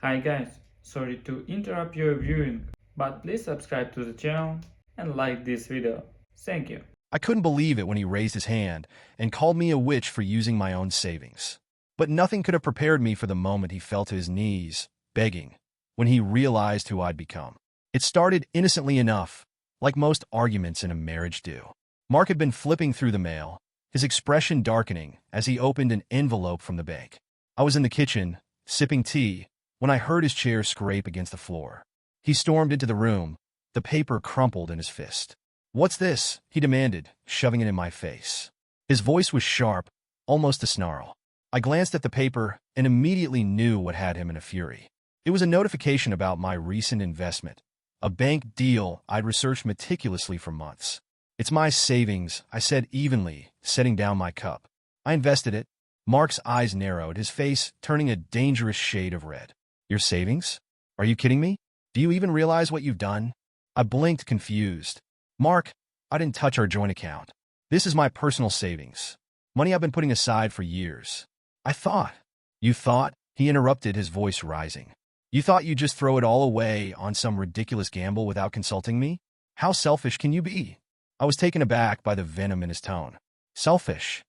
Hi guys, sorry to interrupt your viewing, but please subscribe to the channel and like this video. Thank you. I couldn't believe it when he raised his hand and called me a witch for using my own savings. But nothing could have prepared me for the moment he fell to his knees, begging, when he realized who I'd become. It started innocently enough, like most arguments in a marriage do. Mark had been flipping through the mail, his expression darkening as he opened an envelope from the bank. I was in the kitchen, sipping tea, when I heard his chair scrape against the floor. He stormed into the room, the paper crumpled in his fist. "What's this?" he demanded, shoving it in my face. His voice was sharp, almost a snarl. I glanced at the paper and immediately knew what had him in a fury. It was a notification about my recent investment, a bank deal I'd researched meticulously for months. "It's my savings," I said evenly, setting down my cup. "I invested it." Mark's eyes narrowed, his face turning a dangerous shade of red. "Your savings? Are you kidding me? Do you even realize what you've done?" I blinked, confused. "Mark, I didn't touch our joint account. This is my personal savings. Money I've been putting aside for years." "I thought." "You thought?" He interrupted, his voice rising. "You thought you'd just throw it all away on some ridiculous gamble without consulting me? How selfish can you be?" I was taken aback by the venom in his tone. "Selfish?"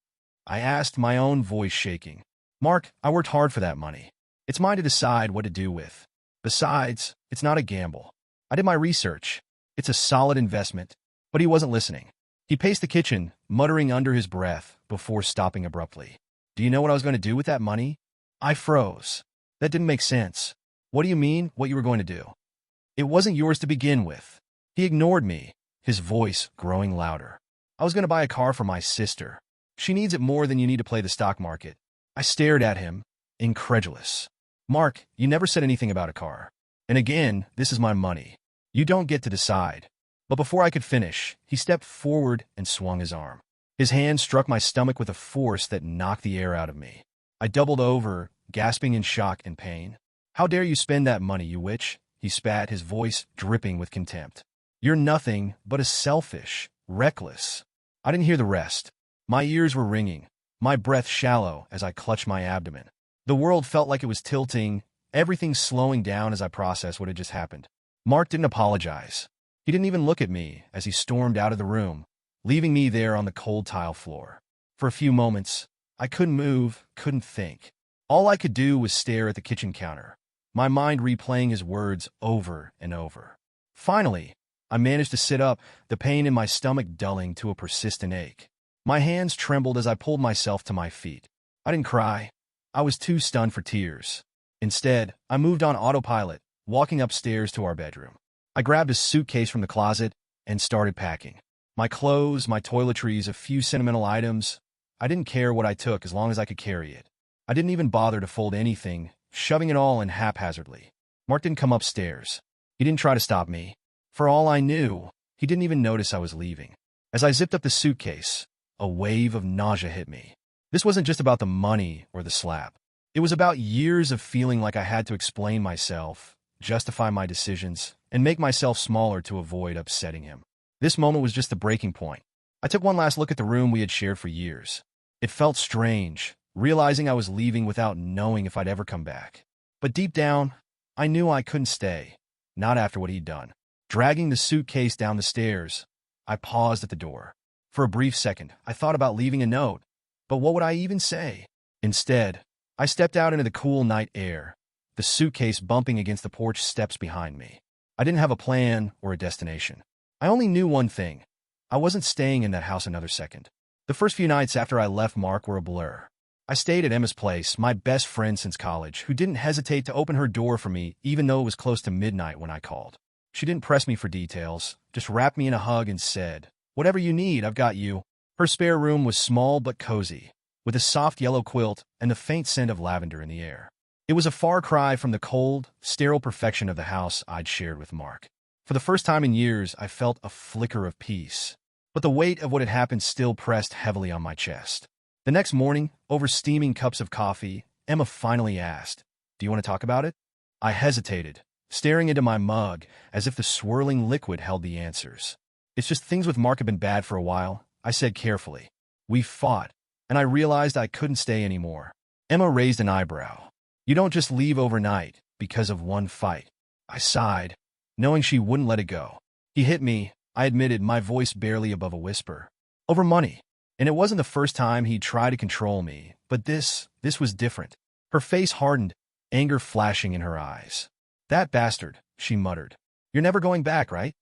I asked, my own voice shaking. "Mark, I worked hard for that money. It's mine to decide what to do with. Besides, it's not a gamble. I did my research. It's a solid investment." But he wasn't listening. He paced the kitchen, muttering under his breath before stopping abruptly. "Do you know what I was going to do with that money?" I froze. That didn't make sense. "What do you mean, what you were going to do?" "It wasn't yours to begin with." He ignored me, his voice growing louder. "I was going to buy a car for my sister. She needs it more than you need to play the stock market." I stared at him, incredulous. "Mark, you never said anything about a car. And again, this is my money. You don't get to decide." But before I could finish, he stepped forward and swung his arm. His hand struck my stomach with a force that knocked the air out of me. I doubled over, gasping in shock and pain. "How dare you spend that money, you witch?" He spat, his voice dripping with contempt. "You're nothing but a selfish, reckless—" I didn't hear the rest. My ears were ringing, my breath shallow as I clutched my abdomen. The world felt like it was tilting, everything slowing down as I processed what had just happened. Mark didn't apologize. He didn't even look at me as he stormed out of the room, leaving me there on the cold tile floor. For a few moments, I couldn't move, couldn't think. All I could do was stare at the kitchen counter, my mind replaying his words over and over. Finally, I managed to sit up, the pain in my stomach dulling to a persistent ache. My hands trembled as I pulled myself to my feet. I didn't cry. I was too stunned for tears. Instead, I moved on autopilot, walking upstairs to our bedroom. I grabbed a suitcase from the closet and started packing. My clothes, my toiletries, a few sentimental items. I didn't care what I took as long as I could carry it. I didn't even bother to fold anything, shoving it all in haphazardly. Mark didn't come upstairs. He didn't try to stop me. For all I knew, he didn't even notice I was leaving. As I zipped up the suitcase, a wave of nausea hit me. This wasn't just about the money or the slap. It was about years of feeling like I had to explain myself, justify my decisions, and make myself smaller to avoid upsetting him. This moment was just the breaking point. I took one last look at the room we had shared for years. It felt strange, realizing I was leaving without knowing if I'd ever come back. But deep down, I knew I couldn't stay, not after what he'd done. Dragging the suitcase down the stairs, I paused at the door. For a brief second, I thought about leaving a note, but what would I even say? Instead, I stepped out into the cool night air, the suitcase bumping against the porch steps behind me. I didn't have a plan or a destination. I only knew one thing. I wasn't staying in that house another second. The first few nights after I left Mark were a blur. I stayed at Emma's place, my best friend since college, who didn't hesitate to open her door for me even though it was close to midnight when I called. She didn't press me for details, just wrapped me in a hug and said, "Whatever you need, I've got you." Her spare room was small but cozy, with a soft yellow quilt and the faint scent of lavender in the air. It was a far cry from the cold, sterile perfection of the house I'd shared with Mark. For the first time in years, I felt a flicker of peace, but the weight of what had happened still pressed heavily on my chest. The next morning, over steaming cups of coffee, Emma finally asked, "Do you want to talk about it?" I hesitated, staring into my mug as if the swirling liquid held the answers. "It's just things with Mark have been bad for a while," I said carefully. "We fought, and I realized I couldn't stay anymore." Emma raised an eyebrow. "You don't just leave overnight," because of one fight. I sighed, knowing she wouldn't let it go. He hit me, I admitted, my voice barely above a whisper. Over money. And it wasn't the first time he'd tried to control me, but this was different. Her face hardened, anger flashing in her eyes. That bastard, she muttered. You're never going back, right?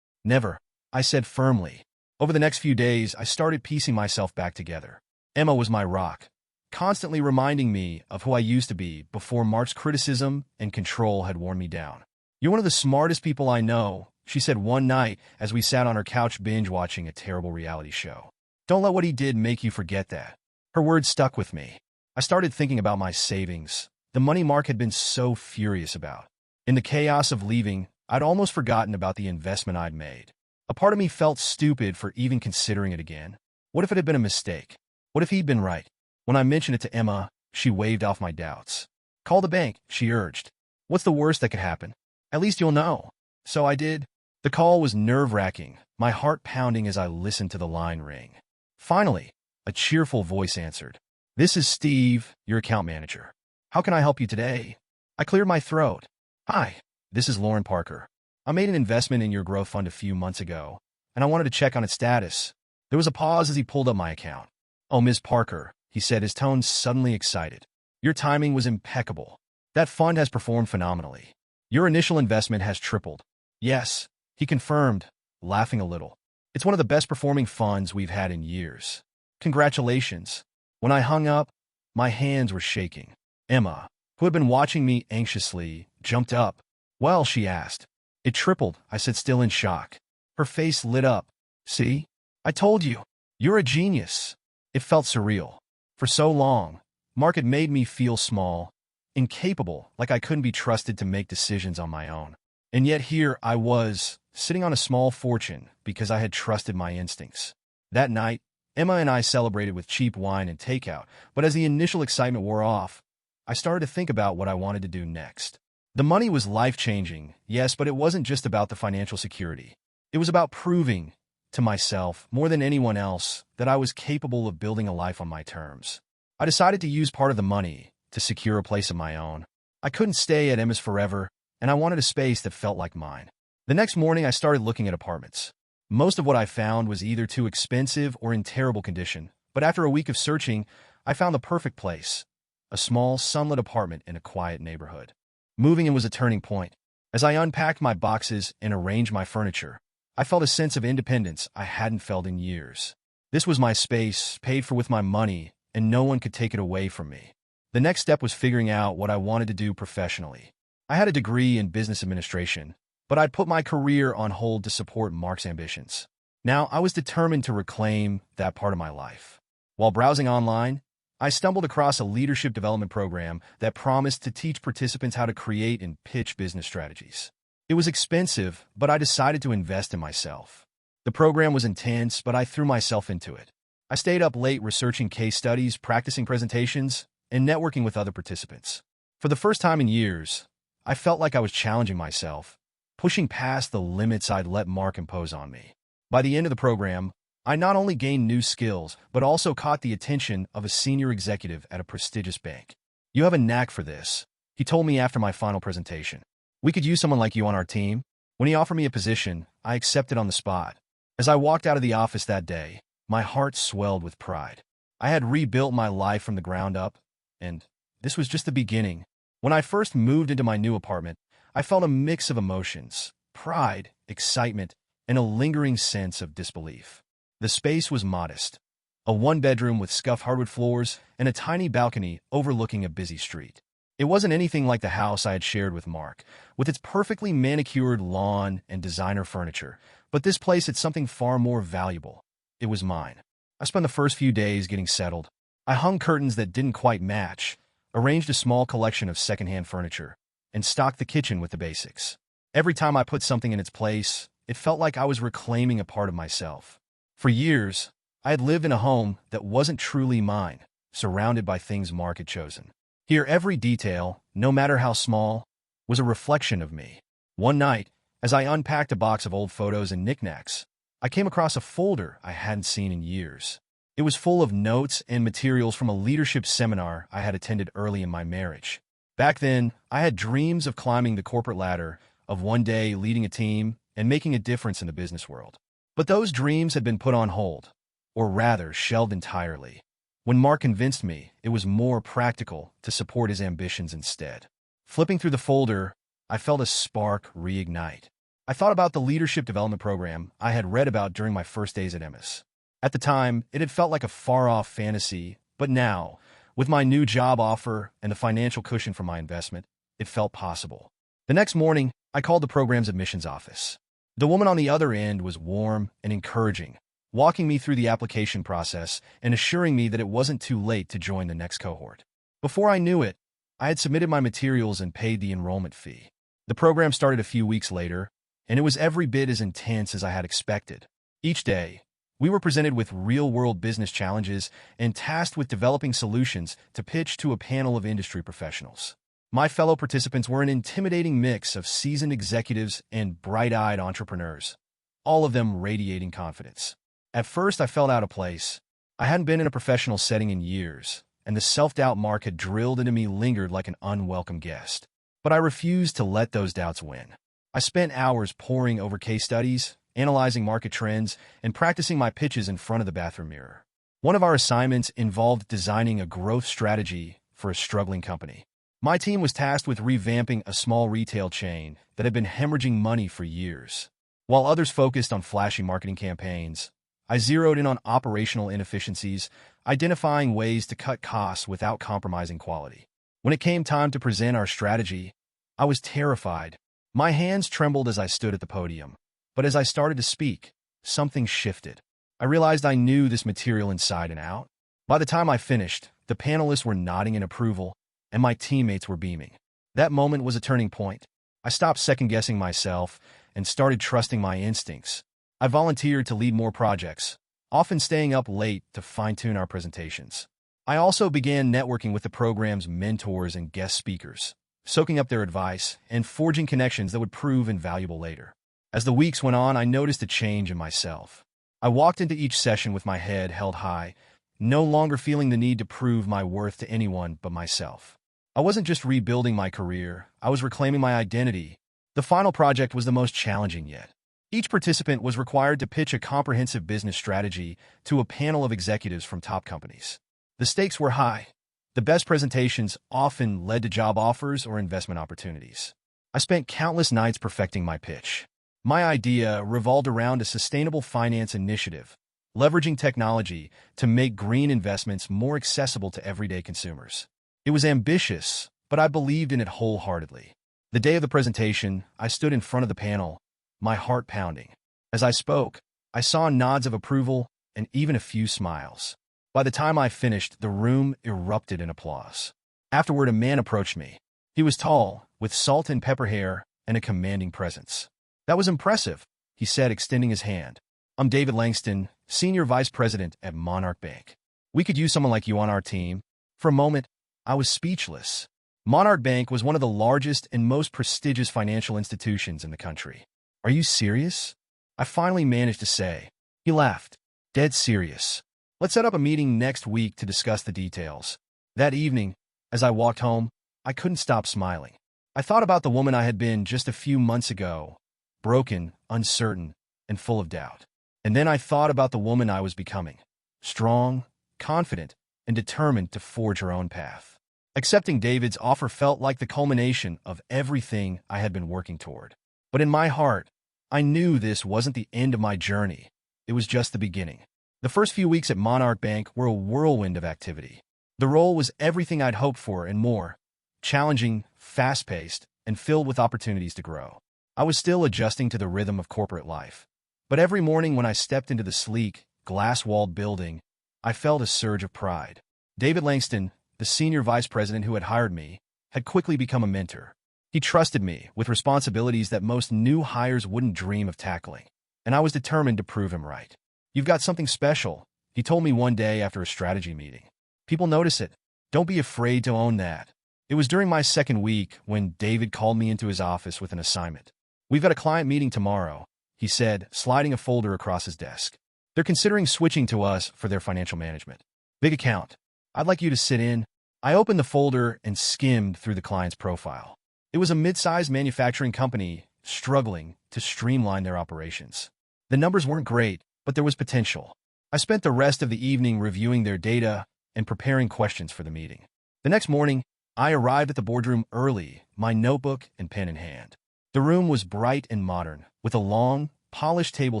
Never, I said firmly. Over the next few days, I started piecing myself back together. Emma was my rock, constantly reminding me of who I used to be before Mark's criticism and control had worn me down. You're one of the smartest people I know, she said one night as we sat on her couch binge-watching a terrible reality show. Don't let what he did make you forget that. Her words stuck with me. I started thinking about my savings, the money Mark had been so furious about. In the chaos of leaving, I'd almost forgotten about the investment I'd made. A part of me felt stupid for even considering it again. What if it had been a mistake? What if he'd been right? When I mentioned it to Emma, she waved off my doubts. Call the bank, she urged. What's the worst that could happen? At least you'll know. So I did. The call was nerve-wracking, my heart pounding as I listened to the line ring. Finally, a cheerful voice answered. This is Steve, your account manager. How can I help you today? I cleared my throat. Hi, this is Lauren Parker. I made an investment in your growth fund a few months ago, and I wanted to check on its status. There was a pause as he pulled up my account. Oh, Ms. Parker, he said, his tone suddenly excited. Your timing was impeccable. That fund has performed phenomenally. Your initial investment has tripled. Yes, he confirmed, laughing a little. It's one of the best performing funds we've had in years. Congratulations. When I hung up, my hands were shaking. Emma, who had been watching me anxiously, jumped up. Well, she asked. It tripled, I said, still in shock. Her face lit up. See? I told you. You're a genius. It felt surreal. For so long, Mark had made me feel small, incapable, like I couldn't be trusted to make decisions on my own. And yet here I was, sitting on a small fortune because I had trusted my instincts. That night, Emma and I celebrated with cheap wine and takeout, but as the initial excitement wore off, I started to think about what I wanted to do next. The money was life-changing, yes, but it wasn't just about the financial security. It was about proving to myself, more than anyone else, that I was capable of building a life on my terms. I decided to use part of the money to secure a place of my own. I couldn't stay at Emma's forever, and I wanted a space that felt like mine. The next morning, I started looking at apartments. Most of what I found was either too expensive or in terrible condition, but after a week of searching, I found the perfect place, a small, sunlit apartment in a quiet neighborhood. Moving in was a turning point. As I unpacked my boxes and arranged my furniture, I felt a sense of independence I hadn't felt in years. This was my space, paid for with my money, and no one could take it away from me. The next step was figuring out what I wanted to do professionally. I had a degree in business administration, but I'd put my career on hold to support Mark's ambitions. Now, I was determined to reclaim that part of my life. While browsing online, I stumbled across a leadership development program that promised to teach participants how to create and pitch business strategies. It was expensive, but I decided to invest in myself. The program was intense, but I threw myself into it. I stayed up late researching case studies, practicing presentations, and networking with other participants. For the first time in years, I felt like I was challenging myself, pushing past the limits I'd let Mark impose on me. By the end of the program, I not only gained new skills, but also caught the attention of a senior executive at a prestigious bank. You have a knack for this, he told me after my final presentation. We could use someone like you on our team. When he offered me a position, I accepted on the spot. As I walked out of the office that day, my heart swelled with pride. I had rebuilt my life from the ground up, and this was just the beginning. When I first moved into my new apartment, I felt a mix of emotions, pride, excitement, and a lingering sense of disbelief. The space was modest, a one-bedroom with scuffed hardwood floors and a tiny balcony overlooking a busy street. It wasn't anything like the house I had shared with Mark, with its perfectly manicured lawn and designer furniture, but this place had something far more valuable. It was mine. I spent the first few days getting settled. I hung curtains that didn't quite match, arranged a small collection of secondhand furniture, and stocked the kitchen with the basics. Every time I put something in its place, it felt like I was reclaiming a part of myself. For years, I had lived in a home that wasn't truly mine, surrounded by things Mark had chosen. Here, every detail, no matter how small, was a reflection of me. One night, as I unpacked a box of old photos and knickknacks, I came across a folder I hadn't seen in years. It was full of notes and materials from a leadership seminar I had attended early in my marriage. Back then, I had dreams of climbing the corporate ladder, of one day leading a team and making a difference in the business world. But those dreams had been put on hold, or rather, shelved entirely. When Mark convinced me it was more practical to support his ambitions instead. Flipping through the folder, I felt a spark reignite. I thought about the leadership development program I had read about during my first days at MS. At the time, it had felt like a far-off fantasy, but now, with my new job offer and the financial cushion from my investment, it felt possible. The next morning, I called the program's admissions office. The woman on the other end was warm and encouraging, walking me through the application process and assuring me that it wasn't too late to join the next cohort. Before I knew it, I had submitted my materials and paid the enrollment fee. The program started a few weeks later, and it was every bit as intense as I had expected. Each day, we were presented with real-world business challenges and tasked with developing solutions to pitch to a panel of industry professionals. My fellow participants were an intimidating mix of seasoned executives and bright-eyed entrepreneurs, all of them radiating confidence. At first, I felt out of place. I hadn't been in a professional setting in years, and the self-doubt Mark had drilled into me lingered like an unwelcome guest. But I refused to let those doubts win. I spent hours poring over case studies, analyzing market trends, and practicing my pitches in front of the bathroom mirror. One of our assignments involved designing a growth strategy for a struggling company. My team was tasked with revamping a small retail chain that had been hemorrhaging money for years. While others focused on flashy marketing campaigns, I zeroed in on operational inefficiencies, identifying ways to cut costs without compromising quality. When it came time to present our strategy, I was terrified. My hands trembled as I stood at the podium. But as I started to speak, something shifted. I realized I knew this material inside and out. By the time I finished, the panelists were nodding in approval, and my teammates were beaming. That moment was a turning point. I stopped second-guessing myself and started trusting my instincts. I volunteered to lead more projects, often staying up late to fine-tune our presentations. I also began networking with the program's mentors and guest speakers, soaking up their advice and forging connections that would prove invaluable later. As the weeks went on, I noticed a change in myself. I walked into each session with my head held high, no longer feeling the need to prove my worth to anyone but myself. I wasn't just rebuilding my career, I was reclaiming my identity. The final project was the most challenging yet. Each participant was required to pitch a comprehensive business strategy to a panel of executives from top companies. The stakes were high. The best presentations often led to job offers or investment opportunities. I spent countless nights perfecting my pitch. My idea revolved around a sustainable finance initiative, leveraging technology to make green investments more accessible to everyday consumers. It was ambitious, but I believed in it wholeheartedly. The day of the presentation, I stood in front of the panel, my heart pounding. As I spoke, I saw nods of approval and even a few smiles. By the time I finished, the room erupted in applause. Afterward, a man approached me. He was tall, with salt and pepper hair, and a commanding presence. "That was impressive," he said, extending his hand. "I'm David Langston, Senior Vice President at Monarch Bank. We could use someone like you on our team." For a moment, I was speechless. Monarch Bank was one of the largest and most prestigious financial institutions in the country. "Are you serious?" I finally managed to say. He laughed. "Dead serious. Let's set up a meeting next week to discuss the details." That evening, as I walked home, I couldn't stop smiling. I thought about the woman I had been just a few months ago, broken, uncertain, and full of doubt. And then I thought about the woman I was becoming, strong, confident, and determined to forge her own path. Accepting David's offer felt like the culmination of everything I had been working toward. But in my heart, I knew this wasn't the end of my journey. It was just the beginning. The first few weeks at Monarch Bank were a whirlwind of activity. The role was everything I'd hoped for and more, challenging, fast-paced, and filled with opportunities to grow. I was still adjusting to the rhythm of corporate life. But every morning when I stepped into the sleek, glass-walled building, I felt a surge of pride. David Langston, the senior vice president who had hired me, had quickly become a mentor. He trusted me with responsibilities that most new hires wouldn't dream of tackling, and I was determined to prove him right. "You've got something special," he told me one day after a strategy meeting. "People notice it. Don't be afraid to own that." It was during my second week when David called me into his office with an assignment. "We've got a client meeting tomorrow," he said, sliding a folder across his desk. "They're considering switching to us for their financial management. Big account. I'd like you to sit in." I opened the folder and skimmed through the client's profile. It was a mid-sized manufacturing company struggling to streamline their operations. The numbers weren't great, but there was potential. I spent the rest of the evening reviewing their data and preparing questions for the meeting. The next morning, I arrived at the boardroom early, my notebook and pen in hand. The room was bright and modern, with a long, polished table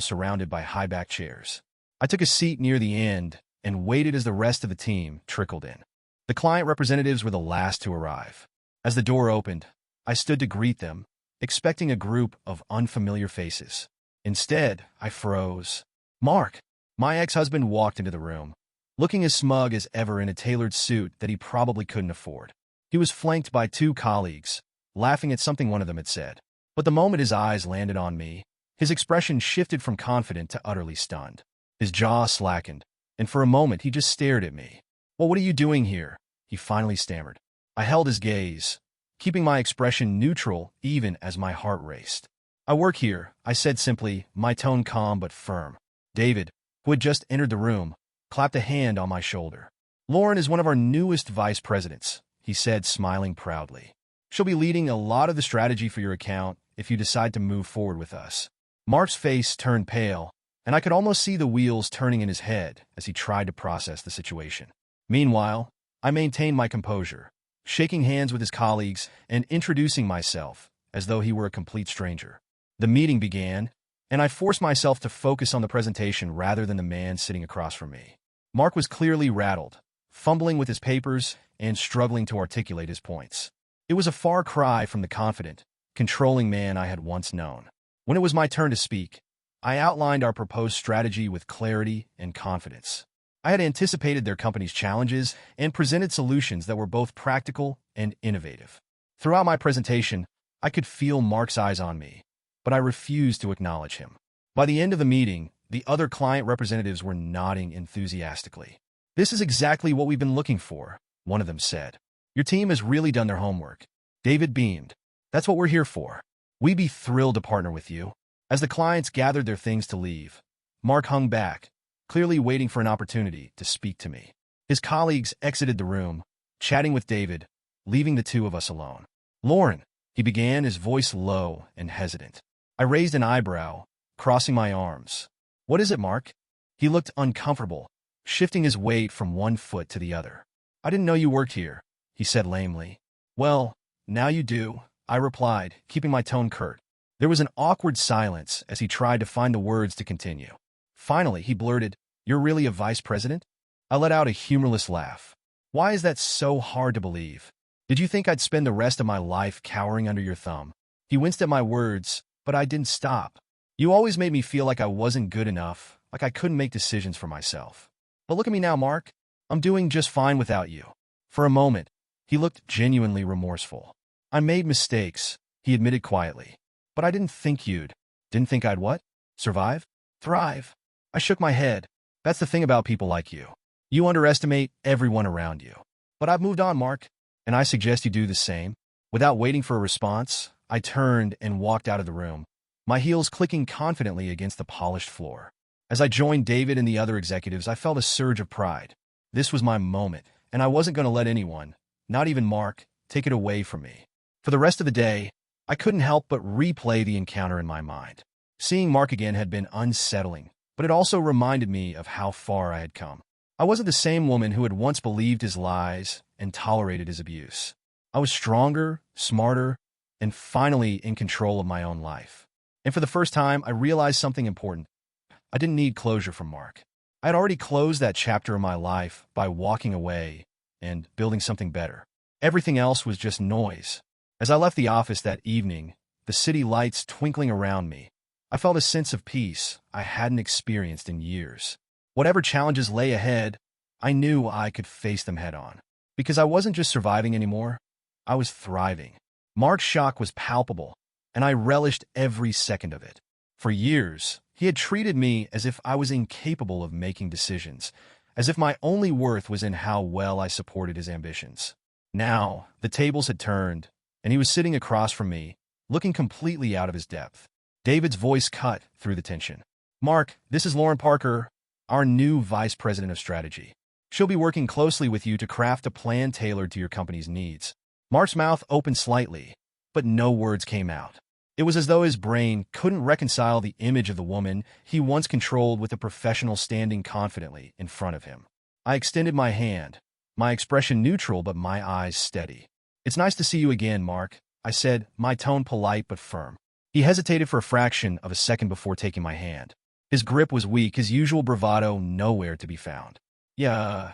surrounded by high-backed chairs. I took a seat near the end and waited as the rest of the team trickled in. The client representatives were the last to arrive. As the door opened, I stood to greet them, expecting a group of unfamiliar faces. Instead, I froze. Mark, my ex-husband, walked into the room, looking as smug as ever in a tailored suit that he probably couldn't afford. He was flanked by two colleagues, laughing at something one of them had said. But the moment his eyes landed on me, his expression shifted from confident to utterly stunned. His jaw slackened, and for a moment he just stared at me. "Well, what are you doing here?" he finally stammered. I held his gaze, keeping my expression neutral even as my heart raced. "I work here," I said simply, my tone calm but firm. David, who had just entered the room, clapped a hand on my shoulder. "Lauren is one of our newest vice presidents," he said, smiling proudly. "She'll be leading a lot of the strategy for your account if you decide to move forward with us." Mark's face turned pale, and I could almost see the wheels turning in his head as he tried to process the situation. Meanwhile, I maintained my composure, shaking hands with his colleagues and introducing myself as though he were a complete stranger. The meeting began, and I forced myself to focus on the presentation rather than the man sitting across from me. Mark was clearly rattled, fumbling with his papers and struggling to articulate his points. It was a far cry from the confident, controlling man I had once known. When it was my turn to speak, I outlined our proposed strategy with clarity and confidence. I had anticipated their company's challenges and presented solutions that were both practical and innovative. Throughout my presentation, I could feel Mark's eyes on me, but I refused to acknowledge him. By the end of the meeting, the other client representatives were nodding enthusiastically. "This is exactly what we've been looking for," one of them said. "Your team has really done their homework." David beamed. "That's what we're here for. We'd be thrilled to partner with you." As the clients gathered their things to leave, Mark hung back, clearly waiting for an opportunity to speak to me. His colleagues exited the room, chatting with David, leaving the two of us alone. "Lauren," he began, his voice low and hesitant. I raised an eyebrow, crossing my arms. "What is it, Mark?" He looked uncomfortable, shifting his weight from one foot to the other. "I didn't know you worked here," he said lamely. "Well, now you do," I replied, keeping my tone curt. There was an awkward silence as he tried to find the words to continue. Finally, he blurted, "You're really a vice president?" I let out a humorless laugh. "Why is that so hard to believe? Did you think I'd spend the rest of my life cowering under your thumb?" He winced at my words, but I didn't stop. "You always made me feel like I wasn't good enough, like I couldn't make decisions for myself. But look at me now, Mark. I'm doing just fine without you." For a moment, he looked genuinely remorseful. "I made mistakes," he admitted quietly. "But I didn't think you'd." "Didn't think I'd what? Survive? Thrive?" I shook my head. "That's the thing about people like you. You underestimate everyone around you." "But I've moved on, Mark, and I suggest you do the same." Without waiting for a response, I turned and walked out of the room, my heels clicking confidently against the polished floor. As I joined David and the other executives, I felt a surge of pride. This was my moment, and I wasn't going to let anyone, not even Mark, take it away from me. For the rest of the day, I couldn't help but replay the encounter in my mind. Seeing Mark again had been unsettling, but it also reminded me of how far I had come. I wasn't the same woman who had once believed his lies and tolerated his abuse. I was stronger, smarter, and finally in control of my own life. And for the first time, I realized something important. I didn't need closure from Mark. I had already closed that chapter of my life by walking away and building something better. Everything else was just noise. As I left the office that evening, the city lights twinkling around me, I felt a sense of peace I hadn't experienced in years. Whatever challenges lay ahead, I knew I could face them head on. Because I wasn't just surviving anymore, I was thriving. Mark's shock was palpable, and I relished every second of it. For years, he had treated me as if I was incapable of making decisions, as if my only worth was in how well I supported his ambitions. Now, the tables had turned, and he was sitting across from me, looking completely out of his depth. David's voice cut through the tension. "Mark, this is Lauren Parker, our new vice president of strategy." She'll be working closely with you to craft a plan tailored to your company's needs. Mark's mouth opened slightly, but no words came out. It was as though his brain couldn't reconcile the image of the woman he once controlled with a professional standing confidently in front of him. I extended my hand, my expression neutral but my eyes steady. "It's nice to see you again, Mark," I said, my tone polite but firm. He hesitated for a fraction of a second before taking my hand. His grip was weak, his usual bravado nowhere to be found. "Yeah,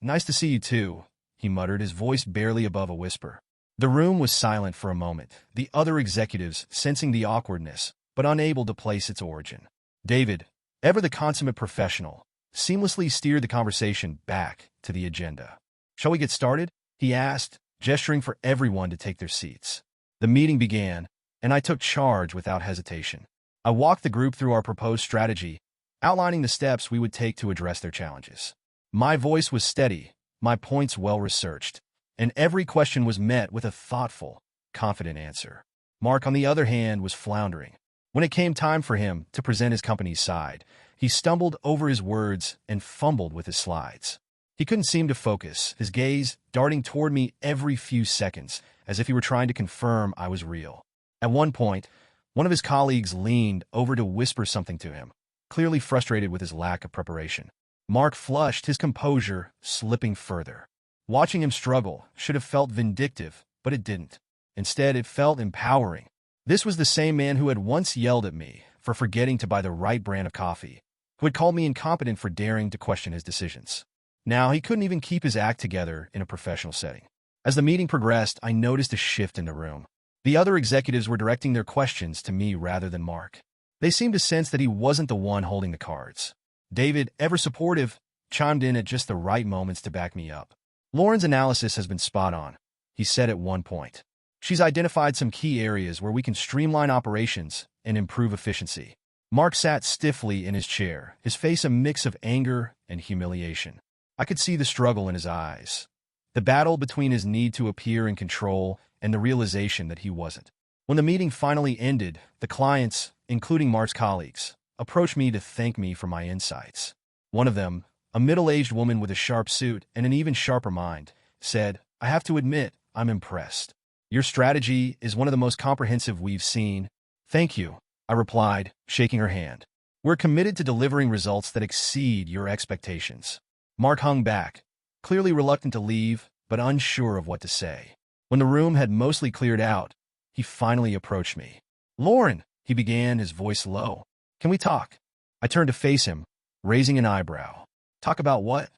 nice to see you too," he muttered, his voice barely above a whisper. The room was silent for a moment, the other executives sensing the awkwardness, but unable to place its origin. David, ever the consummate professional, seamlessly steered the conversation back to the agenda. "Shall we get started?" he asked, gesturing for everyone to take their seats. The meeting began, and I took charge without hesitation. I walked the group through our proposed strategy, outlining the steps we would take to address their challenges. My voice was steady, my points well-researched, and every question was met with a thoughtful, confident answer. Mark, on the other hand, was floundering. When it came time for him to present his company's side, he stumbled over his words and fumbled with his slides. He couldn't seem to focus, his gaze darting toward me every few seconds, as if he were trying to confirm I was real. At one point, one of his colleagues leaned over to whisper something to him, clearly frustrated with his lack of preparation. Mark flushed, his composure slipping further. Watching him struggle should have felt vindictive, but it didn't. Instead, it felt empowering. This was the same man who had once yelled at me for forgetting to buy the right brand of coffee, who had called me incompetent for daring to question his decisions. Now, he couldn't even keep his act together in a professional setting. As the meeting progressed, I noticed a shift in the room. The other executives were directing their questions to me rather than Mark. They seemed to sense that he wasn't the one holding the cards. David, ever supportive, chimed in at just the right moments to back me up. "Lauren's analysis has been spot on," he said at one point. "She's identified some key areas where we can streamline operations and improve efficiency." Mark sat stiffly in his chair, his face a mix of anger and humiliation. I could see the struggle in his eyes, the battle between his need to appear in control and the realization that he wasn't. When the meeting finally ended, the clients, including Mark's colleagues, approached me to thank me for my insights. One of them, a middle-aged woman with a sharp suit and an even sharper mind, said, "I have to admit, I'm impressed. Your strategy is one of the most comprehensive we've seen." "Thank you," I replied, shaking her hand. "We're committed to delivering results that exceed your expectations." Mark hung back, clearly reluctant to leave, but unsure of what to say. When the room had mostly cleared out, he finally approached me. "Lauren," he began, his voice low. "Can we talk?" I turned to face him, raising an eyebrow. "Talk about what?"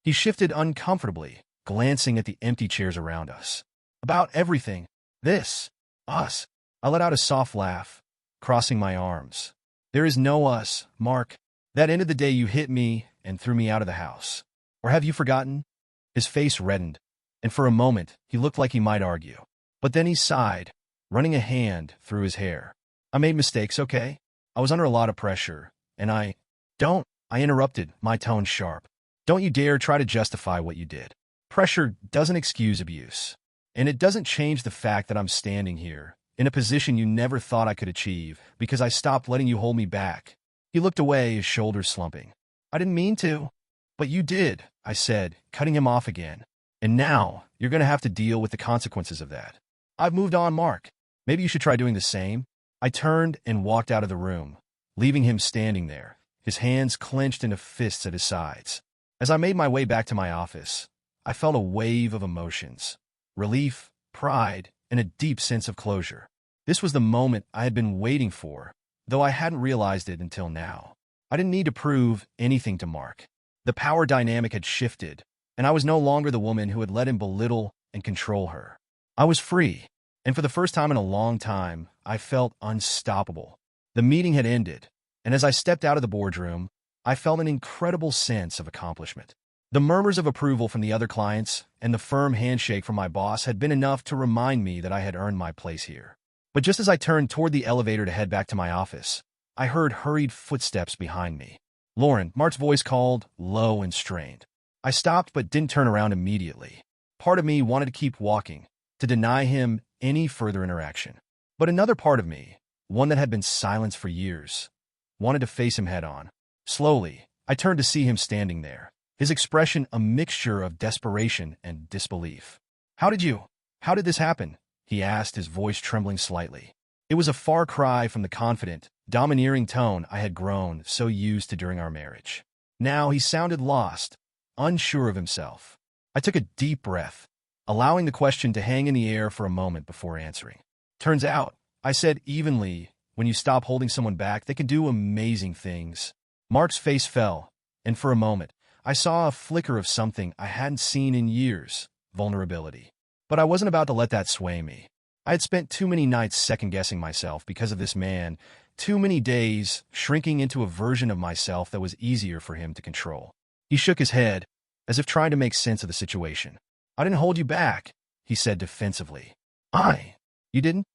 He shifted uncomfortably, glancing at the empty chairs around us. "About everything. This. Us." I let out a soft laugh, crossing my arms. "There is no us, Mark. That ended the day you hit me and threw me out of the house. Or have you forgotten?" His face reddened, and for a moment he looked like he might argue. But then he sighed, running a hand through his hair. "I made mistakes, okay? I was under a lot of pressure, and Don't," I interrupted, my tone sharp. "Don't you dare try to justify what you did. Pressure doesn't excuse abuse. And it doesn't change the fact that I'm standing here, in a position you never thought I could achieve, because I stopped letting you hold me back." He looked away, his shoulders slumping. "I didn't mean to." "But you did," I said, cutting him off again. "And now, you're going to have to deal with the consequences of that." "I've moved on, Mark. Maybe you should try doing the same." I turned and walked out of the room, leaving him standing there, his hands clenched into fists at his sides. As I made my way back to my office, I felt a wave of emotions: relief, pride, and a deep sense of closure. This was the moment I had been waiting for, though I hadn't realized it until now. I didn't need to prove anything to Mark. The power dynamic had shifted, and I was no longer the woman who had let him belittle and control her. I was free, and for the first time in a long time, I felt unstoppable. The meeting had ended, and as I stepped out of the boardroom, I felt an incredible sense of accomplishment. The murmurs of approval from the other clients and the firm handshake from my boss had been enough to remind me that I had earned my place here. But just as I turned toward the elevator to head back to my office, I heard hurried footsteps behind me. "Lauren," Mark's voice called, low and strained. I stopped but didn't turn around immediately. Part of me wanted to keep walking, to deny him any further interaction. But another part of me, one that had been silenced for years, wanted to face him head on. Slowly, I turned to see him standing there, his expression a mixture of desperation and disbelief. How did this happen? He asked, his voice trembling slightly. It was a far cry from the confident, domineering tone I had grown so used to during our marriage. Now he sounded lost, unsure of himself. I took a deep breath, allowing the question to hang in the air for a moment before answering. Turns out, I said evenly, when you stop holding someone back, they can do amazing things. Mark's face fell, and for a moment, I saw a flicker of something I hadn't seen in years: vulnerability. But I wasn't about to let that sway me. I had spent too many nights second-guessing myself because of this man, too many days shrinking into a version of myself that was easier for him to control. He shook his head, as if trying to make sense of the situation. I didn't hold you back, he said defensively. You didn't?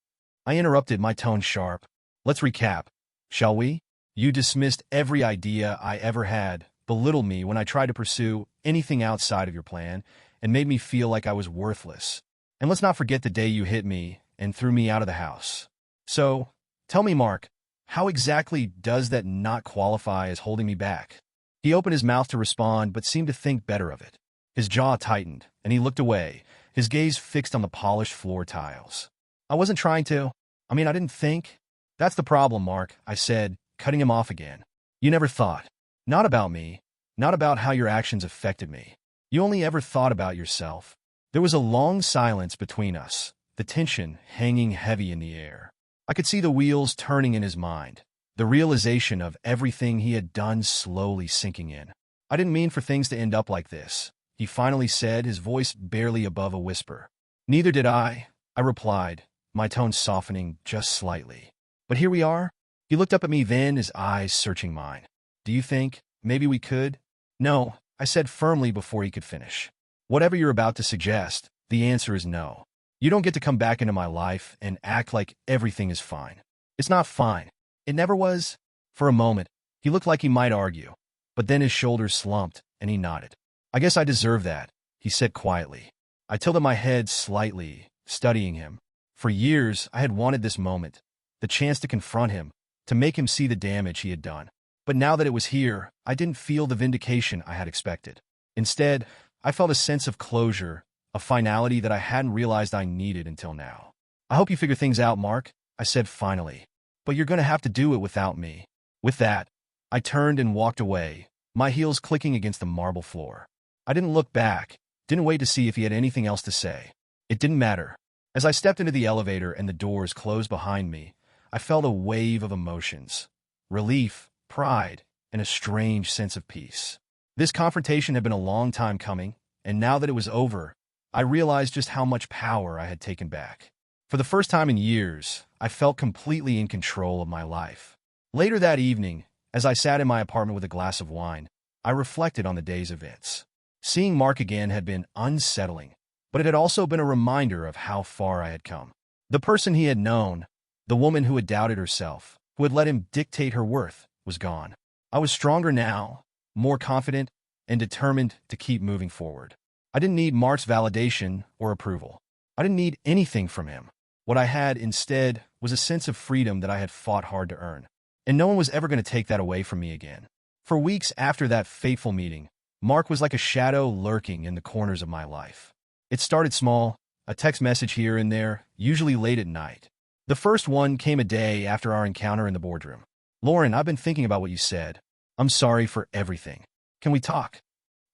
I interrupted, my tone sharp. Let's recap, shall we? You dismissed every idea I ever had, belittled me when I tried to pursue anything outside of your plan, and made me feel like I was worthless. And let's not forget the day you hit me and threw me out of the house. So, tell me, Mark, how exactly does that not qualify as holding me back? He opened his mouth to respond, but seemed to think better of it. His jaw tightened, and he looked away, his gaze fixed on the polished floor tiles. I wasn't trying to. I didn't think. That's the problem, Mark, I said, cutting him off again. You never thought. Not about me. Not about how your actions affected me. You only ever thought about yourself. There was a long silence between us, the tension hanging heavy in the air. I could see the wheels turning in his mind, the realization of everything he had done slowly sinking in. I didn't mean for things to end up like this, he finally said, his voice barely above a whisper. Neither did I replied, my tone softening just slightly. But here we are. He looked up at me then, his eyes searching mine. Do you think maybe we could? No, I said firmly before he could finish. Whatever you're about to suggest, the answer is no. You don't get to come back into my life and act like everything is fine. It's not fine. It never was. For a moment, he looked like he might argue, but then his shoulders slumped and he nodded. I guess I deserve that, he said quietly. I tilted my head slightly, studying him. For years, I had wanted this moment, the chance to confront him, to make him see the damage he had done. But now that it was here, I didn't feel the vindication I had expected. Instead, I felt a sense of closure, a finality that I hadn't realized I needed until now. I hope you figure things out, Mark, I said finally. But you're going to have to do it without me. With that, I turned and walked away, my heels clicking against the marble floor. I didn't look back, didn't wait to see if he had anything else to say. It didn't matter. As I stepped into the elevator and the doors closed behind me, I felt a wave of emotions. Relief, pride, and a strange sense of peace. This confrontation had been a long time coming, and now that it was over, I realized just how much power I had taken back. For the first time in years, I felt completely in control of my life. Later that evening, as I sat in my apartment with a glass of wine, I reflected on the day's events. Seeing Mark again had been unsettling, but it had also been a reminder of how far I had come. The person he had known, the woman who had doubted herself, who had let him dictate her worth, was gone. I was stronger now, more confident, and determined to keep moving forward. I didn't need Mark's validation or approval. I didn't need anything from him. What I had instead was a sense of freedom that I had fought hard to earn. And no one was ever going to take that away from me again. For weeks after that fateful meeting, Mark was like a shadow lurking in the corners of my life. It started small, a text message here and there, usually late at night. The first one came a day after our encounter in the boardroom. Lauren, I've been thinking about what you said. I'm sorry for everything. Can we talk?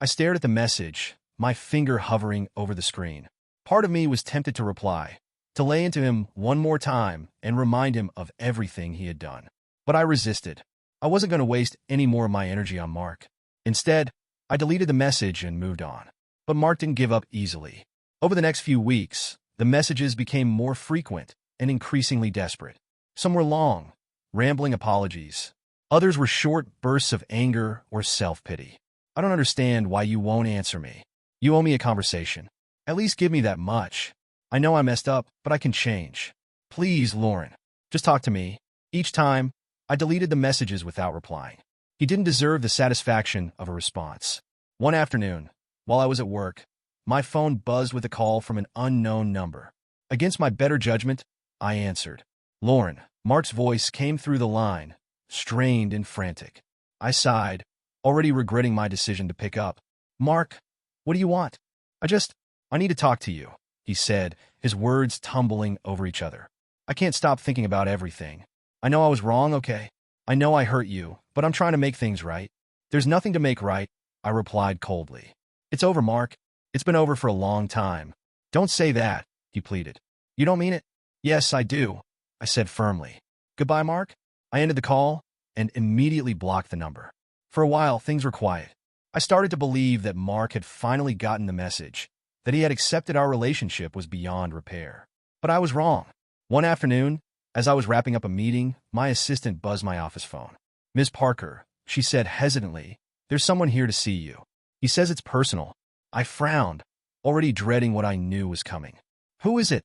I stared at the message, my finger hovering over the screen. Part of me was tempted to reply, to lay into him one more time and remind him of everything he had done. But I resisted. I wasn't going to waste any more of my energy on Mark. Instead, I deleted the message and moved on. But Mark didn't give up easily. Over the next few weeks, the messages became more frequent and increasingly desperate. Some were long, rambling apologies. Others were short bursts of anger or self-pity. I don't understand why you won't answer me. You owe me a conversation. At least give me that much. I know I messed up, but I can change. Please, Lauren, just talk to me. Each time, I deleted the messages without replying. He didn't deserve the satisfaction of a response. One afternoon, while I was at work, my phone buzzed with a call from an unknown number. Against my better judgment, I answered. Lauren, Mark's voice came through the line, strained and frantic. I sighed, already regretting my decision to pick up, Mark, what do you want? I need to talk to you, he said, his words tumbling over each other. I can't stop thinking about everything. I know I was wrong, okay? I know I hurt you, but I'm trying to make things right. There's nothing to make right, I replied coldly. It's over, Mark. It's been over for a long time. Don't say that, he pleaded. You don't mean it? Yes, I do, I said firmly. Goodbye, Mark. I ended the call and immediately blocked the number. For a while, things were quiet. I started to believe that Mark had finally gotten the message, that he had accepted our relationship was beyond repair. But I was wrong. One afternoon, as I was wrapping up a meeting, my assistant buzzed my office phone. Ms. Parker, she said hesitantly, there's someone here to see you. He says it's personal. I frowned, already dreading what I knew was coming. Who is it?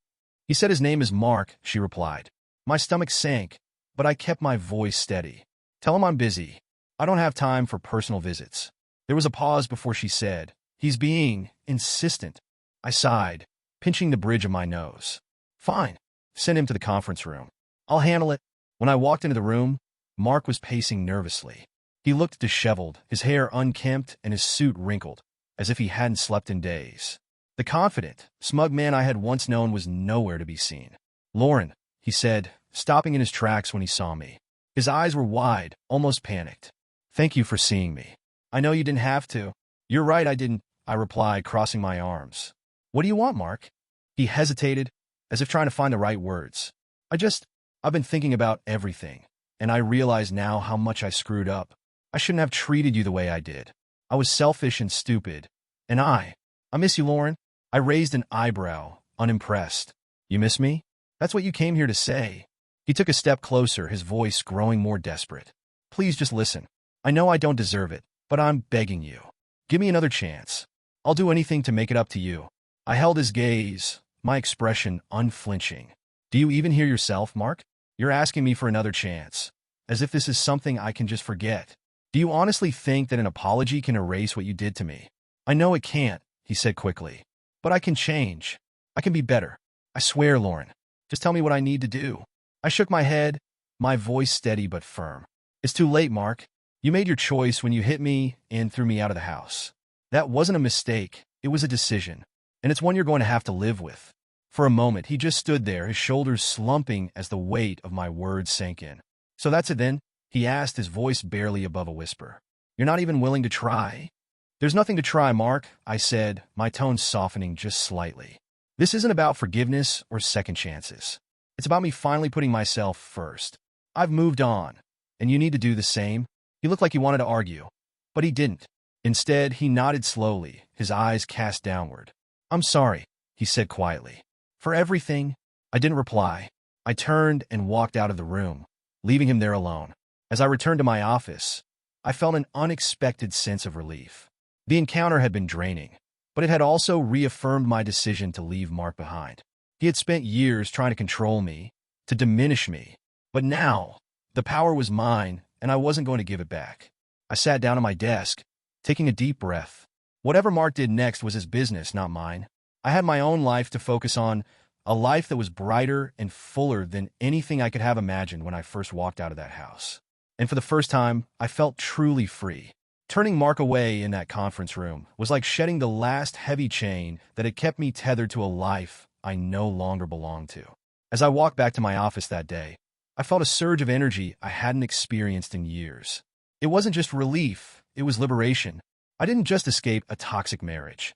He said his name is Mark, she replied. My stomach sank, but I kept my voice steady. Tell him I'm busy. I don't have time for personal visits. There was a pause before she said, he's being insistent. I sighed, pinching the bridge of my nose. Fine. Send him to the conference room. I'll handle it. When I walked into the room, Mark was pacing nervously. He looked disheveled, his hair unkempt and his suit wrinkled, as if he hadn't slept in days. The confident, smug man I had once known was nowhere to be seen. Lauren, he said, stopping in his tracks when he saw me. His eyes were wide, almost panicked. Thank you for seeing me. I know you didn't have to. You're right, I didn't, I replied, crossing my arms. What do you want, Mark? He hesitated, as if trying to find the right words. I've been thinking about everything, and I realize now how much I screwed up. I shouldn't have treated you the way I did. I was selfish and stupid. And I miss you, Lauren. I raised an eyebrow, unimpressed. You miss me? That's what you came here to say. He took a step closer, his voice growing more desperate. Please just listen. I know I don't deserve it, but I'm begging you. Give me another chance. I'll do anything to make it up to you. I held his gaze, my expression unflinching. Do you even hear yourself, Mark? You're asking me for another chance, as if this is something I can just forget. Do you honestly think that an apology can erase what you did to me? I know it can't, he said quickly. But I can change. I can be better. I swear, Lauren. Just tell me what I need to do. I shook my head, my voice steady but firm. It's too late, Mark. You made your choice when you hit me and threw me out of the house. That wasn't a mistake. It was a decision. And it's one you're going to have to live with. For a moment, he just stood there, his shoulders slumping as the weight of my words sank in. So that's it then? He asked, his voice barely above a whisper. You're not even willing to try? There's nothing to try, Mark, I said, my tone softening just slightly. This isn't about forgiveness or second chances. It's about me finally putting myself first. I've moved on, and you need to do the same. He looked like he wanted to argue, but he didn't. Instead, he nodded slowly, his eyes cast downward. I'm sorry, he said quietly. For everything? I didn't reply. I turned and walked out of the room, leaving him there alone. As I returned to my office, I felt an unexpected sense of relief. The encounter had been draining, but it had also reaffirmed my decision to leave Mark behind. He had spent years trying to control me, to diminish me, but now the power was mine and I wasn't going to give it back. I sat down at my desk, taking a deep breath. Whatever Mark did next was his business, not mine. I had my own life to focus on, a life that was brighter and fuller than anything I could have imagined when I first walked out of that house. And for the first time, I felt truly free. Turning Mark away in that conference room was like shedding the last heavy chain that had kept me tethered to a life I no longer belonged to. As I walked back to my office that day, I felt a surge of energy I hadn't experienced in years. It wasn't just relief, it was liberation. I didn't just escape a toxic marriage.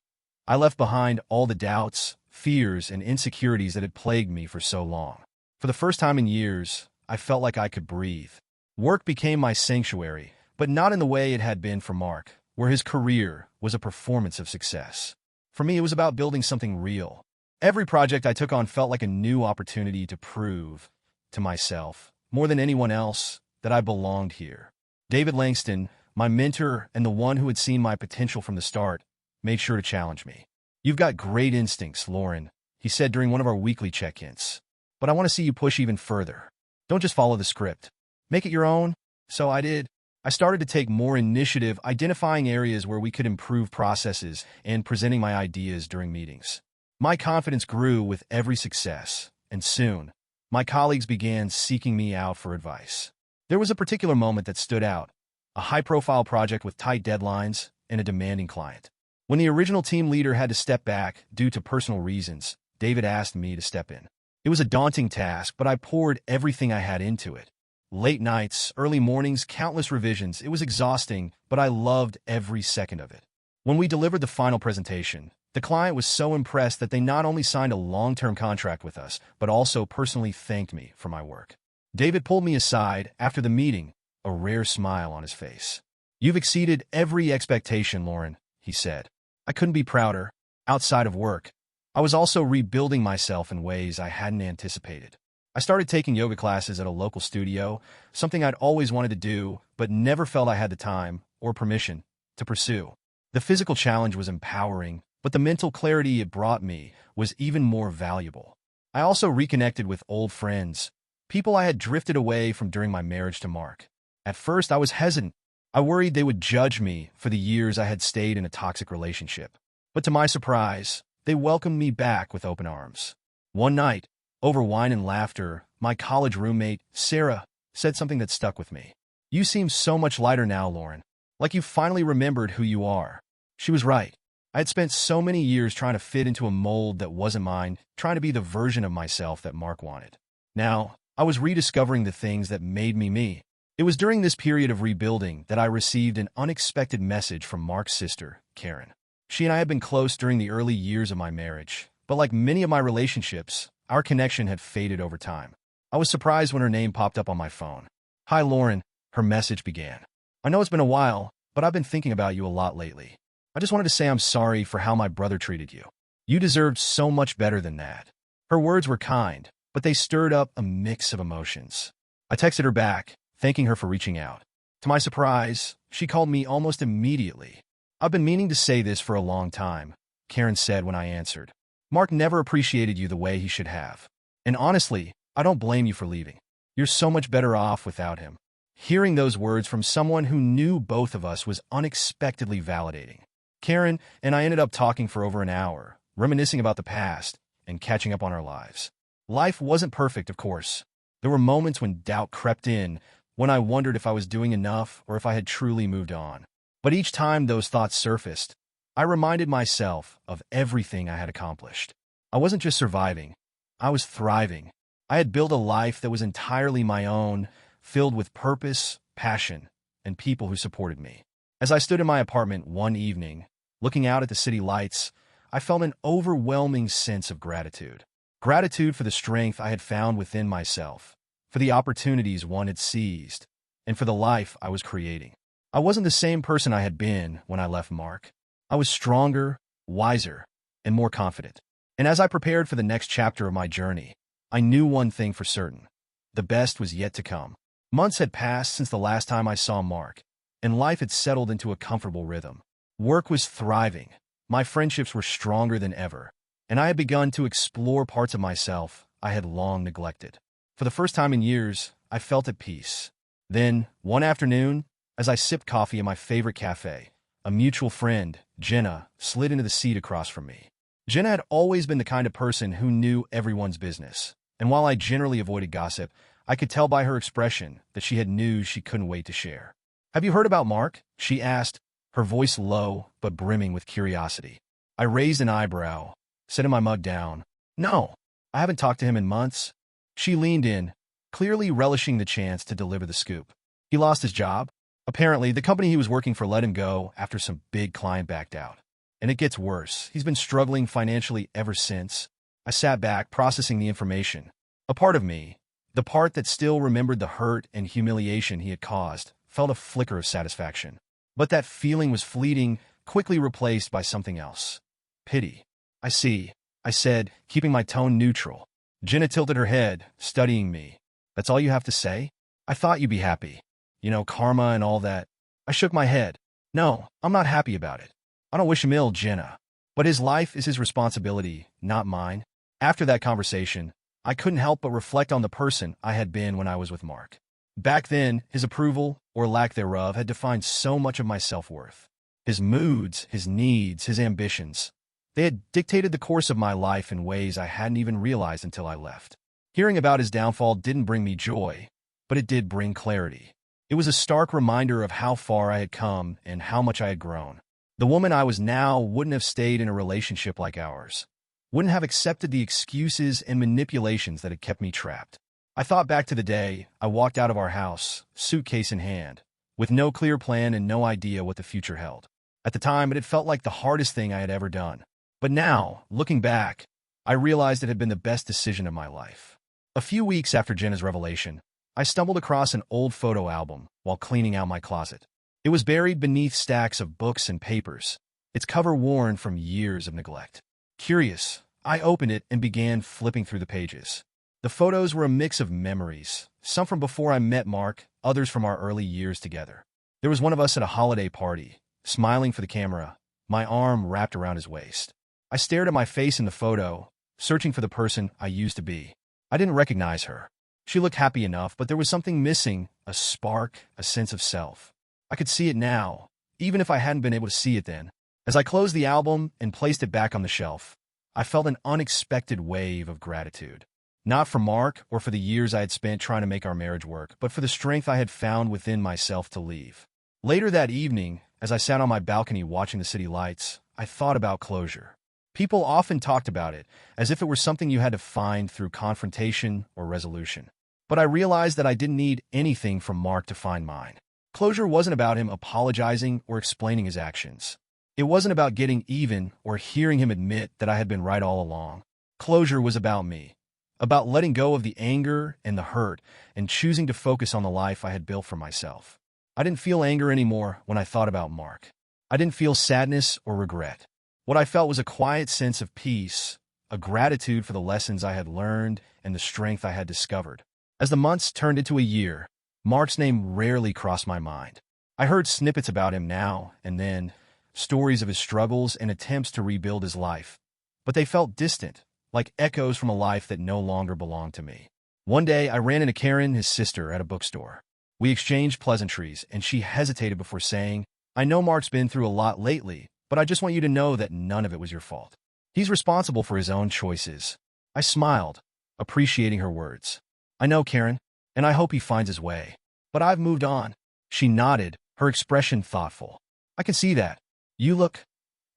I left behind all the doubts, fears, and insecurities that had plagued me for so long. For the first time in years, I felt like I could breathe. Work became my sanctuary, but not in the way it had been for Mark, where his career was a performance of success. For me, it was about building something real. Every project I took on felt like a new opportunity to prove to myself, more than anyone else, that I belonged here. David Langston, my mentor and the one who had seen my potential from the start, made sure to challenge me. You've got great instincts, Lauren, he said during one of our weekly check-ins. But I want to see you push even further. Don't just follow the script. Make it your own. So I did. I started to take more initiative, identifying areas where we could improve processes and presenting my ideas during meetings. My confidence grew with every success, and soon, my colleagues began seeking me out for advice. There was a particular moment that stood out, a high-profile project with tight deadlines and a demanding client. When the original team leader had to step back due to personal reasons, David asked me to step in. It was a daunting task, but I poured everything I had into it. Late nights, early mornings, countless revisions. It was exhausting, but I loved every second of it. When we delivered the final presentation, the client was so impressed that they not only signed a long-term contract with us, but also personally thanked me for my work. David pulled me aside after the meeting, a rare smile on his face. "You've exceeded every expectation, Lauren," he said. I couldn't be prouder. Outside of work, I was also rebuilding myself in ways I hadn't anticipated. I started taking yoga classes at a local studio, something I'd always wanted to do, but never felt I had the time or permission to pursue. The physical challenge was empowering, but the mental clarity it brought me was even more valuable. I also reconnected with old friends, people I had drifted away from during my marriage to Mark. At first, I was hesitant. I worried they would judge me for the years I had stayed in a toxic relationship. But to my surprise, they welcomed me back with open arms. One night, over wine and laughter, my college roommate, Sarah, said something that stuck with me. "You seem so much lighter now, Lauren. Like you finally remembered who you are." She was right. I had spent so many years trying to fit into a mold that wasn't mine, trying to be the version of myself that Mark wanted. Now, I was rediscovering the things that made me me. It was during this period of rebuilding that I received an unexpected message from Mark's sister, Karen. She and I had been close during the early years of my marriage, but like many of my relationships, our connection had faded over time. I was surprised when her name popped up on my phone. "Hi, Lauren," her message began. "I know it's been a while, but I've been thinking about you a lot lately. I just wanted to say I'm sorry for how my brother treated you. You deserved so much better than that." Her words were kind, but they stirred up a mix of emotions. I texted her back, thanking her for reaching out. To my surprise, she called me almost immediately. "I've been meaning to say this for a long time," Karen said when I answered. "Mark never appreciated you the way he should have. And honestly, I don't blame you for leaving. You're so much better off without him." Hearing those words from someone who knew both of us was unexpectedly validating. Karen and I ended up talking for over an hour, reminiscing about the past and catching up on our lives. Life wasn't perfect, of course. There were moments when doubt crept in, when I wondered if I was doing enough or if I had truly moved on. But each time those thoughts surfaced, I reminded myself of everything I had accomplished. I wasn't just surviving, I was thriving. I had built a life that was entirely my own, filled with purpose, passion, and people who supported me. As I stood in my apartment one evening, looking out at the city lights, I felt an overwhelming sense of gratitude. Gratitude for the strength I had found within myself, for the opportunities one had seized, and for the life I was creating. I wasn't the same person I had been when I left Mark. I was stronger, wiser, and more confident. And as I prepared for the next chapter of my journey, I knew one thing for certain. The best was yet to come. Months had passed since the last time I saw Mark, and life had settled into a comfortable rhythm. Work was thriving. My friendships were stronger than ever, and I had begun to explore parts of myself I had long neglected. For the first time in years, I felt at peace. Then, one afternoon, as I sipped coffee in my favorite cafe, a mutual friend, Jenna, slid into the seat across from me. Jenna had always been the kind of person who knew everyone's business, and while I generally avoided gossip, I could tell by her expression that she had news she couldn't wait to share. "Have you heard about Mark?" she asked, her voice low but brimming with curiosity. I raised an eyebrow, setting my mug down. "No, I haven't talked to him in months." She leaned in, clearly relishing the chance to deliver the scoop. "He lost his job. Apparently, the company he was working for let him go after some big client backed out. And it gets worse. He's been struggling financially ever since." I sat back, processing the information. A part of me, the part that still remembered the hurt and humiliation he had caused, felt a flicker of satisfaction. But that feeling was fleeting, quickly replaced by something else. Pity. "I see," I said, keeping my tone neutral. Jenna tilted her head, studying me. "That's all you have to say? I thought you'd be happy. You know, karma and all that." I shook my head. "No, I'm not happy about it. I don't wish him ill, Jenna. But his life is his responsibility, not mine." After that conversation, I couldn't help but reflect on the person I had been when I was with Mark. Back then, his approval, or lack thereof, had defined so much of my self-worth. His moods, his needs, his ambitions. They had dictated the course of my life in ways I hadn't even realized until I left. Hearing about his downfall didn't bring me joy, but it did bring clarity. It was a stark reminder of how far I had come and how much I had grown. The woman I was now wouldn't have stayed in a relationship like ours, wouldn't have accepted the excuses and manipulations that had kept me trapped. I thought back to the day I walked out of our house, suitcase in hand, with no clear plan and no idea what the future held. At the time, it had felt like the hardest thing I had ever done. But now, looking back, I realized it had been the best decision of my life. A few weeks after Jenna's revelation, I stumbled across an old photo album while cleaning out my closet. It was buried beneath stacks of books and papers, its cover worn from years of neglect. Curious, I opened it and began flipping through the pages. The photos were a mix of memories, some from before I met Mark, others from our early years together. There was one of us at a holiday party, smiling for the camera, my arm wrapped around his waist. I stared at my face in the photo, searching for the person I used to be. I didn't recognize her. She looked happy enough, but there was something missing, a spark, a sense of self. I could see it now, even if I hadn't been able to see it then. As I closed the album and placed it back on the shelf, I felt an unexpected wave of gratitude. Not for Mark or for the years I had spent trying to make our marriage work, but for the strength I had found within myself to leave. Later that evening, as I sat on my balcony watching the city lights, I thought about closure. People often talked about it, as if it were something you had to find through confrontation or resolution. But I realized that I didn't need anything from Mark to find mine. Closure wasn't about him apologizing or explaining his actions. It wasn't about getting even or hearing him admit that I had been right all along. Closure was about me, about letting go of the anger and the hurt and choosing to focus on the life I had built for myself. I didn't feel anger anymore when I thought about Mark. I didn't feel sadness or regret. What I felt was a quiet sense of peace, a gratitude for the lessons I had learned and the strength I had discovered. As the months turned into a year, Mark's name rarely crossed my mind. I heard snippets about him now and then, stories of his struggles and attempts to rebuild his life, but they felt distant, like echoes from a life that no longer belonged to me. One day, I ran into Karen, his sister, at a bookstore. We exchanged pleasantries, and she hesitated before saying, "I know Mark's been through a lot lately, but I just want you to know that none of it was your fault. He's responsible for his own choices." I smiled, appreciating her words. "I know, Karen, and I hope he finds his way. But I've moved on." She nodded, her expression thoughtful. "I can see that. You look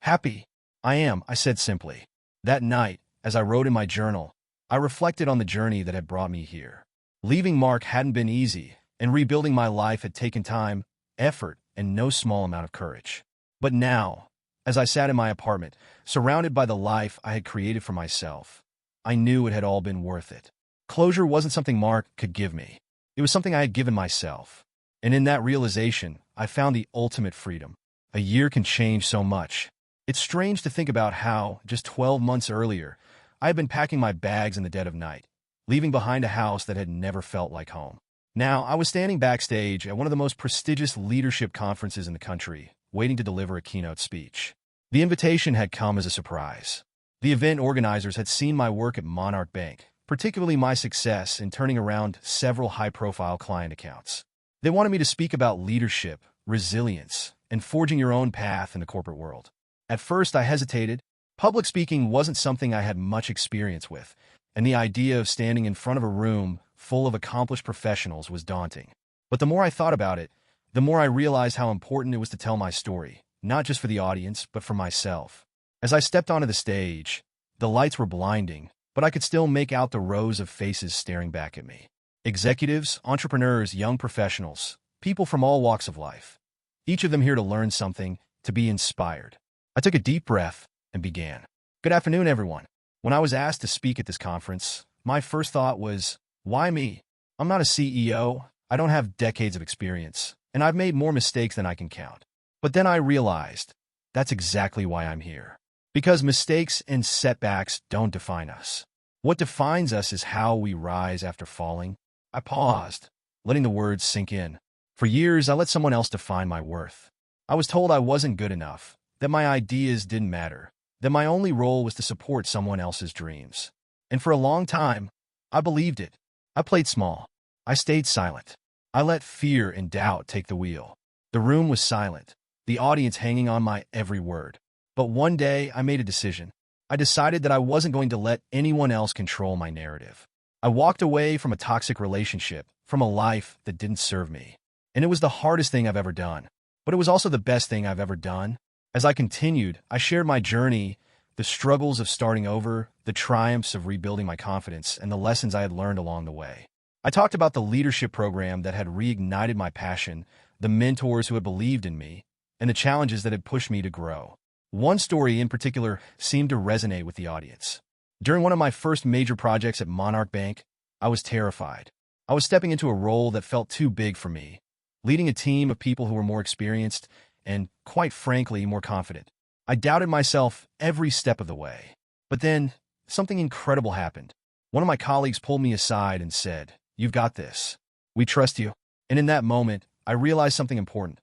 happy." "I am," I said simply. That night, as I wrote in my journal, I reflected on the journey that had brought me here. Leaving Mark hadn't been easy, and rebuilding my life had taken time, effort, and no small amount of courage. But now, as I sat in my apartment, surrounded by the life I had created for myself, I knew it had all been worth it. Closure wasn't something Mark could give me. It was something I had given myself. And in that realization, I found the ultimate freedom. A year can change so much. It's strange to think about how, just 12 months earlier, I had been packing my bags in the dead of night, leaving behind a house that had never felt like home. Now, I was standing backstage at one of the most prestigious leadership conferences in the country, waiting to deliver a keynote speech. The invitation had come as a surprise. The event organizers had seen my work at Monarch Bank, particularly my success in turning around several high-profile client accounts. They wanted me to speak about leadership, resilience, and forging your own path in the corporate world. At first, I hesitated. Public speaking wasn't something I had much experience with, and the idea of standing in front of a room full of accomplished professionals was daunting. But the more I thought about it, the more I realized how important it was to tell my story, not just for the audience, but for myself. As I stepped onto the stage, the lights were blinding, but I could still make out the rows of faces staring back at me. Executives, entrepreneurs, young professionals, people from all walks of life. Each of them here to learn something, to be inspired. I took a deep breath and began. "Good afternoon, everyone." When I was asked to speak at this conference, my first thought was, why me? I'm not a CEO, I don't have decades of experience, and I've made more mistakes than I can count. But then I realized, that's exactly why I'm here. Because mistakes and setbacks don't define us. What defines us is how we rise after falling. I paused, letting the words sink in. For years, I let someone else define my worth. I was told I wasn't good enough, that my ideas didn't matter, that my only role was to support someone else's dreams. And for a long time, I believed it. I played small. I stayed silent. I let fear and doubt take the wheel. The room was silent, the audience hanging on my every word. But one day, I made a decision. I decided that I wasn't going to let anyone else control my narrative. I walked away from a toxic relationship, from a life that didn't serve me. And it was the hardest thing I've ever done. But it was also the best thing I've ever done. As I continued, I shared my journey, the struggles of starting over, the triumphs of rebuilding my confidence, and the lessons I had learned along the way. I talked about the leadership program that had reignited my passion, the mentors who had believed in me, and the challenges that had pushed me to grow. One story in particular seemed to resonate with the audience. During one of my first major projects at Monarch Bank, I was terrified. I was stepping into a role that felt too big for me, leading a team of people who were more experienced and, quite frankly, more confident. I doubted myself every step of the way. But then, something incredible happened. One of my colleagues pulled me aside and said, "You've got this. We trust you." And in that moment, I realized something important.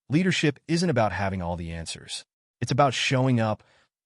Leadership isn't about having all the answers. It's about showing up,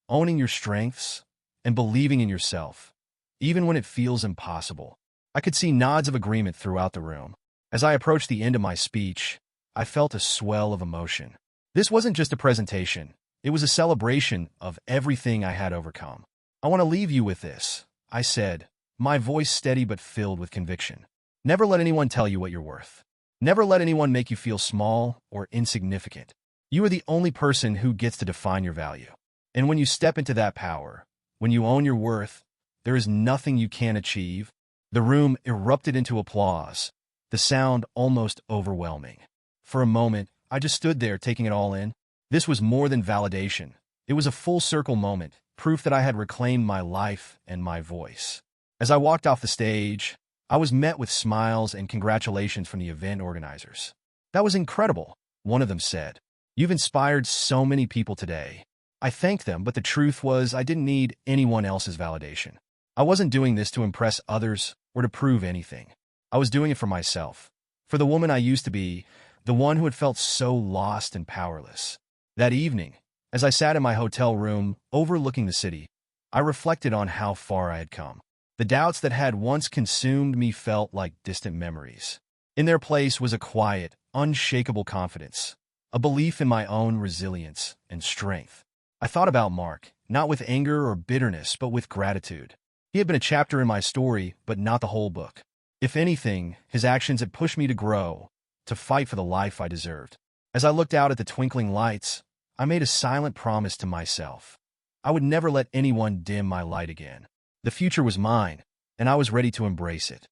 owning your strengths, and believing in yourself, even when it feels impossible. I could see nods of agreement throughout the room. As I approached the end of my speech, I felt a swell of emotion. This wasn't just a presentation. It was a celebration of everything I had overcome. "I want to leave you with this," I said, my voice steady but filled with conviction. Never let anyone tell you what you're worth. Never let anyone make you feel small or insignificant. You are the only person who gets to define your value. And when you step into that power, when you own your worth, there is nothing you can't achieve. The room erupted into applause, the sound almost overwhelming. For a moment, I just stood there taking it all in. This was more than validation. It was a full-circle moment, proof that I had reclaimed my life and my voice. As I walked off the stage, I was met with smiles and congratulations from the event organizers. "That was incredible," one of them said. "You've inspired so many people today." I thanked them, but the truth was I didn't need anyone else's validation. I wasn't doing this to impress others or to prove anything. I was doing it for myself, for the woman I used to be, the one who had felt so lost and powerless. That evening, as I sat in my hotel room overlooking the city, I reflected on how far I had come. The doubts that had once consumed me felt like distant memories. In their place was a quiet, unshakable confidence, a belief in my own resilience and strength. I thought about Mark, not with anger or bitterness, but with gratitude. He had been a chapter in my story, but not the whole book. If anything, his actions had pushed me to grow, to fight for the life I deserved. As I looked out at the twinkling lights, I made a silent promise to myself. I would never let anyone dim my light again. The future was mine, and I was ready to embrace it.